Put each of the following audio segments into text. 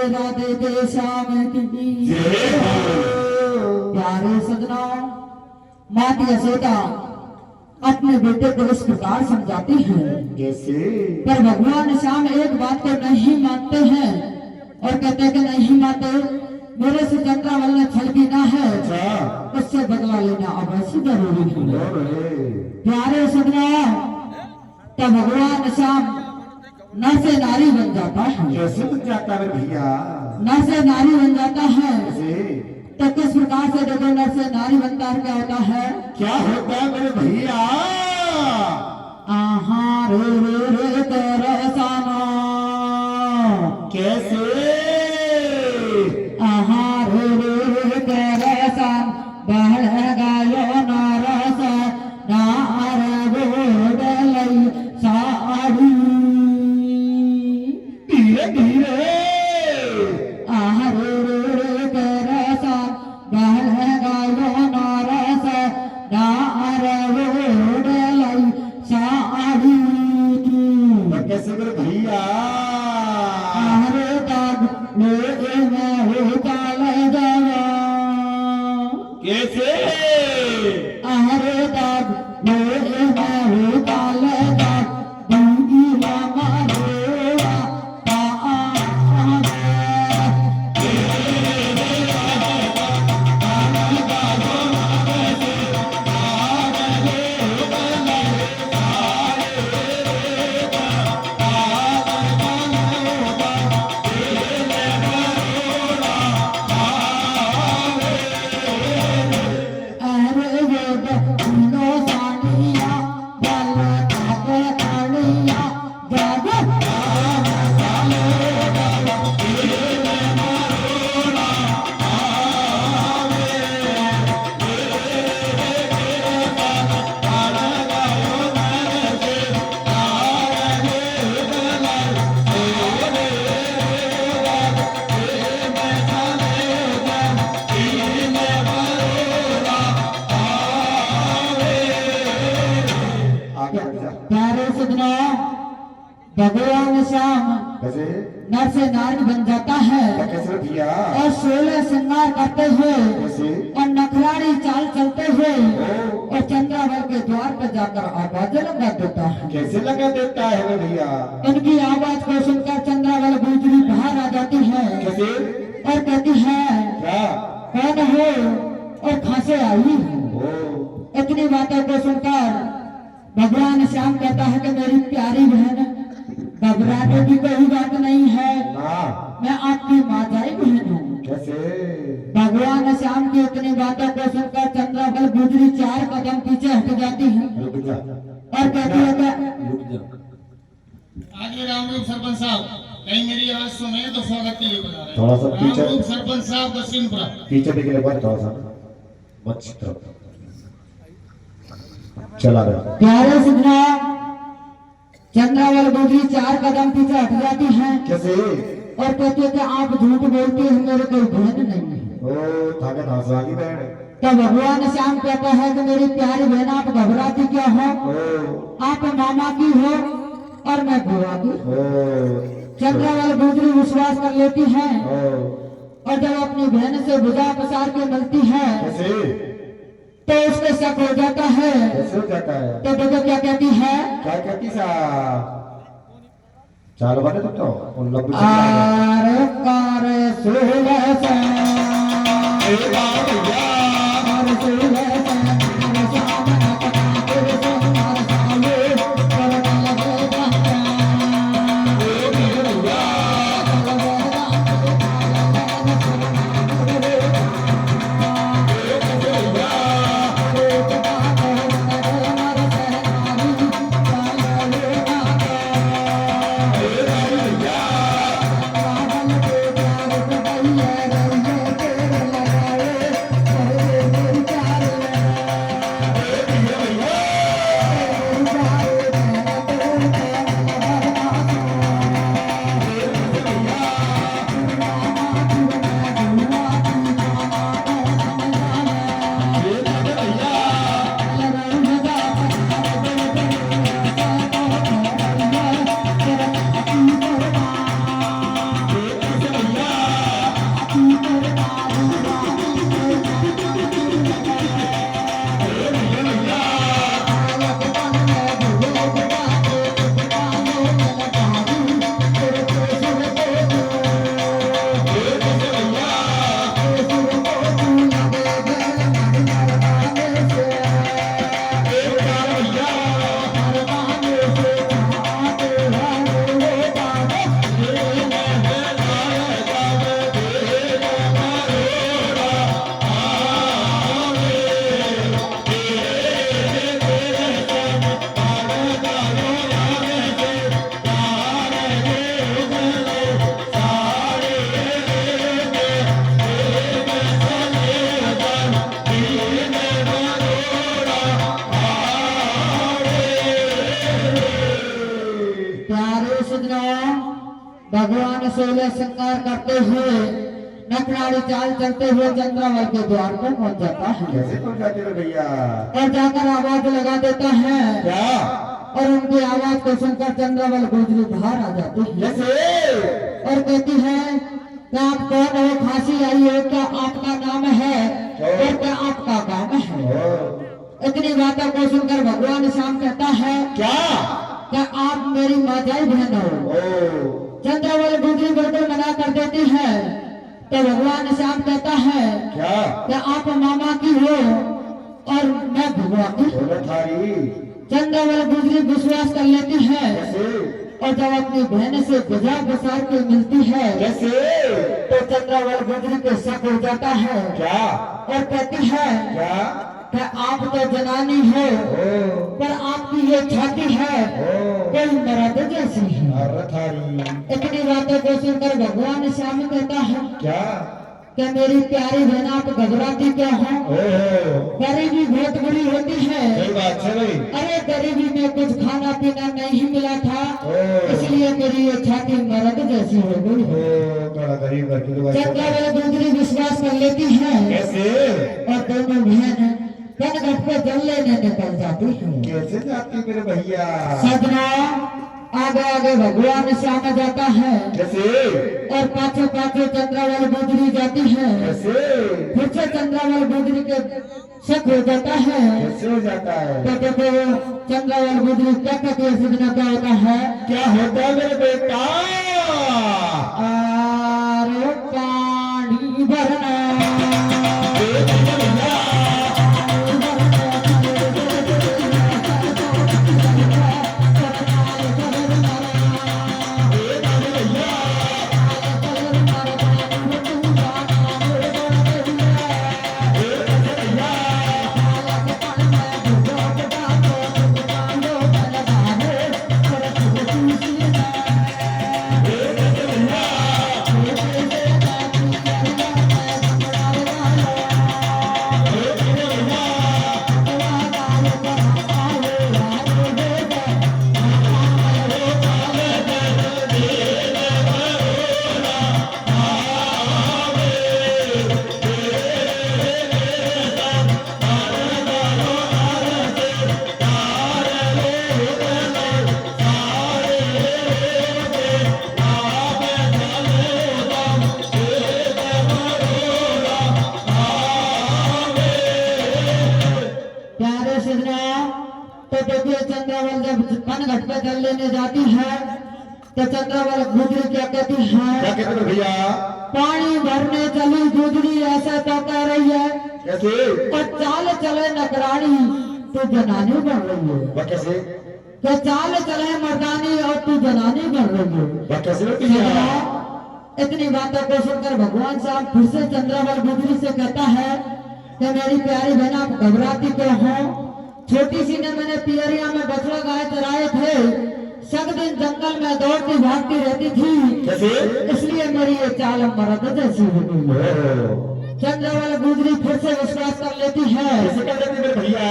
राधे दे श्याम की प्यारे सजना, माता यशोदा अपने बेटे को इस प्रकार समझाती है कैसे? पर भगवान श्याम एक बात को नहीं मानते हैं और कहते हैं कि नहीं मानते, मेरे से चंद्रावल ने छल किया है, उससे बदला लेना अवश्य जरूरी है। प्यारे सजना, तब भगवान श्याम नर से नारी बन जाता है। कैसे बन जाता है भैया? नर से नारी बन जाता है कैसे? तो किस प्रकार से देखो नर से नारी बनता है, क्या होता है? क्या होता है मेरे भैया? आहा रे तेरे साना। कैसे? आहा रे तेरे सान बहल गायो नारस नार बोडलई साड़ी। धीरे धीरे आहा रे तेरे सान बहल गायो नारस नार बोडलई साड़ी। कैसे मेरे भैया? आहरे दाग ले मैं हो काले जावा। कैसे? आहरे दाग ले मैं हो काले जावा। दूंगी लामा रोड़ा प्यारे सजना, भगवान श्याम कैसे? नर से नारी बन जाता है कैसे भैया? और 16 श्रृंगार करते हुए कैसे? और नखराड़ी चाल चलते हुए और चंद्रावल के द्वार पर जाकर आवाज लगा देता है। कैसे लगा देता है मेरे भैया? उनकी आवाज को सुनकर चंद्रावल गुजरी बाहर आ जाती है कैसे? और कहती है क्या? कौन हो और कहां से आई हो? इतनी बातों को सुनकर भगवान श्याम कहता है कि मेरी प्यारी बहन, घबराने की कोई बात नहीं है, मैं आपकी माताई बहन हूँ। कैसे? भगवान श्याम की इतनी बातों को सुनकर चंद्रावल गुजरी 4 कदम पीछे हट जाती है और कहती है कि आगे रामरूप सरपंच साहब, कहीं मेरी आवाज सुने तो स्वागत के लिए बता रहे हैं। थोड़ा सा पीछे, रामरूप सरपंच साहब दक्षिणपुरा पीछे निकले बात, थोड़ा सा बच्ची तरफ चला गया। प्यारे सजना, चंद्रावल गुजरी 4 कदम पीछे हट जाती है कैसे? और कहती है कि आप झूठ बोलते हैं, मेरे कोई बहन नहीं है। ओ थाके धासागी बहन। तो भगवान श्याम कहता है कि मेरी प्यारी बहन, आप घबराती क्या हो? आप मामा की हो और मैं बुआ की। चंद्रावल गुजरी विश्वास कर लेती है और जब अपनी बहन से बुझा पसार के मिलती है कैसे? तो उसको शक हो जाता है। कैसे हो जाता है? तो देखो क्या कहती है, क्या कहती सा? चाल बने तो लंबी आरे कारे सुलह से भगवान सोलह श्रृंगार करते हुए नखरारी चाल चलते हुए चंद्रावल के द्वार पर पहुंच जाता है। कैसे पहुंच जाते हो भैया? और जाकर आवाज लगा देता है। क्या? और उनकी आवाज को सुनकर चंद्रावल गुजरी बाहर आ जाती है। कैसे? और कहती है क्या आप कौन हो, फांसी आई हो, क्या आपका नाम है और क्या आपका काम है। इतनी बातों को सुनकर भगवान श्याम कहता है क्या आप मेरी माताई बहन हो। चंद्रावल गुजरी बिल्कुल मना कर देती है। तो भगवान श्याम कहता है क्या आप मामा की हो और मैं भगवा की। चंद्रावल गुजरी विश्वास कर लेती है और जब अपनी बहन से गुजा बसार के मिलती है तो चंद्रावल गुजरी पे शक हो जाता है और कहती है कि आप तो जनानी हो पर आपकी ये छाती है कोई मर्द जैसी है। इतनी बातों को सुनकर भगवान श्याम कहता है क्या मेरी प्यारी बहन आप घबराती क्या हो। गरीबी बहुत बड़ी होती है। अरे गरीबी में कुछ खाना पीना नहीं मिला था इसलिए मेरी ये छाती मर्द जैसी हो गई। चंद्रावल गुजरी विश्वास कर लेती है और दोनों बहन घट पे जल लेने निकल जाती है। कैसे जाती मेरे भैया? सजना आगे आगे भगवान श्याम जाता है और पाछे पाछे चंद्रावल गुजरी जाती है। फिर से चंद्रावल गुजरी के शक हो जाता है। कैसे हो जाता है? तो देखो चंद्रावल गुजरी क्या कहती है, सजना क्या होता है? क्या होता है मेरे बेटा? अरे पानी भरना प्यारे सजना, तो देखिए चंद्रावल जब पनघट पे जल लेने जाती है तो चंद्रावल गुजरी क्या कहती है? क्या कहते मेरे भैया? पानी भरने चली गुजरी ऐसा तो कह रही है, कैसे? और चाल चले नकरानी तो जनानी बन रही है। वह कैसे? तो चाल चले मर्दानी और तू जनानी बन रही है। वह कैसे मेरे भैया? इतनी बातों को सुनकर भगवान साहब फिर से चंद्रावल गुजरी से कहता है कि मेरी प्यारी बहन आप घबराती क्यों हो? छोटी सी ने मैंने पियरिया में बछड़ा गाय चराए थे, सब दिन जंगल में दौड़ती भागती रहती थी, कैसे? इसलिए मेरी ये चाल मर्द जैसी हो गई है। ओह, चंद्रावल गुजरी फिर से विश्वास कर लेती है कैसे कर लेते मेरे भैया?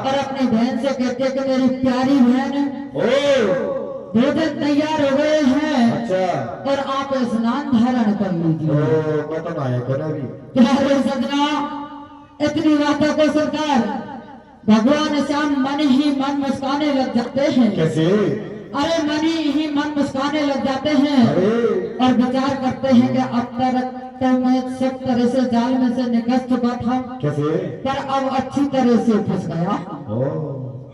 और अपनी बहन से कहती है कि मेरी प्यारी बहन ओ, भोजन तैयार हो गए हैं अच्छा। और आप स्नान धारण कर लीजिए। ओ, मैं तो नायक हूँ ना अभी। प्यारे सजना, इतनी बातों को सुनकर भगवान श्याम मन ही मन मुस्काने लग जाते हैं। कैसे? अरे मन ही मन मुस्काने लग जाते हैं अरे, और विचार करते हैं कि अब तक तो मैं सब तरह से जाल में से निकल चुका था, कैसे? पर अब अच्छी तरह से फंस गया। ओ,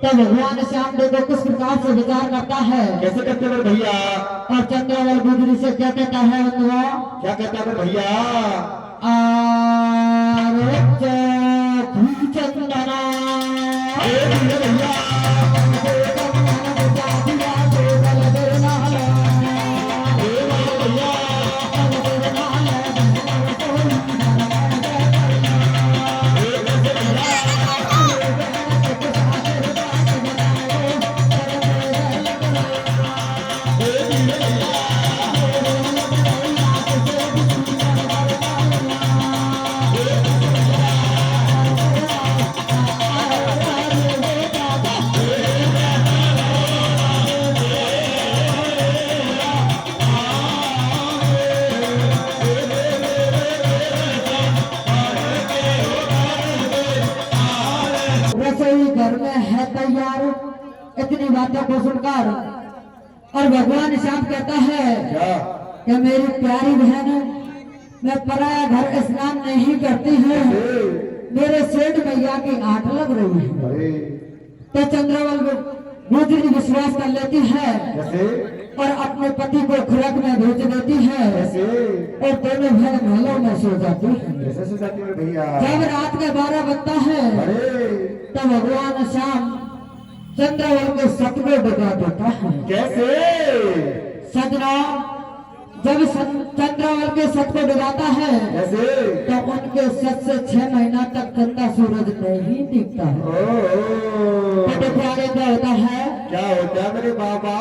तो भगवान श्याम देखो किस प्रकार से विचार करता है कैसे करते मेरे भैया? और चंद्रावल गुजरी से क्या कहता है बंधुआ? क्या कहता है मेरे भैया? चंदना मेरे भैया रसोई घर में है तैयार। इतनी बातों को सुनकर और भगवान श्याम कहता है क्या? कि मेरी प्यारी बहन, मैं पराया घर स्नान नहीं करती हूँ, मेरे सेठ भैया की आंट लग रही है। अरे, तो चंद्रावल गुजरी विश्वास कर लेती है कैसे? और अपने पति को खुराक में भेज देती है कैसे? और दोनों बहन महलों में सो जाती है। कैसे से जाती मेरे भैया? जब रात के 12 बजता है अरे, तो भगवान श्याम चंद्रावल के सत को डुबा देता है। कैसे? सजना, जब चंद्रावल के सत को डुबाता है कैसे? तो उनके सत से 6 महीना तक चंदा सूरज नहीं दिखता है। ओ, तो प्यारे क्या होता है? क्या होता है मेरे बाबा?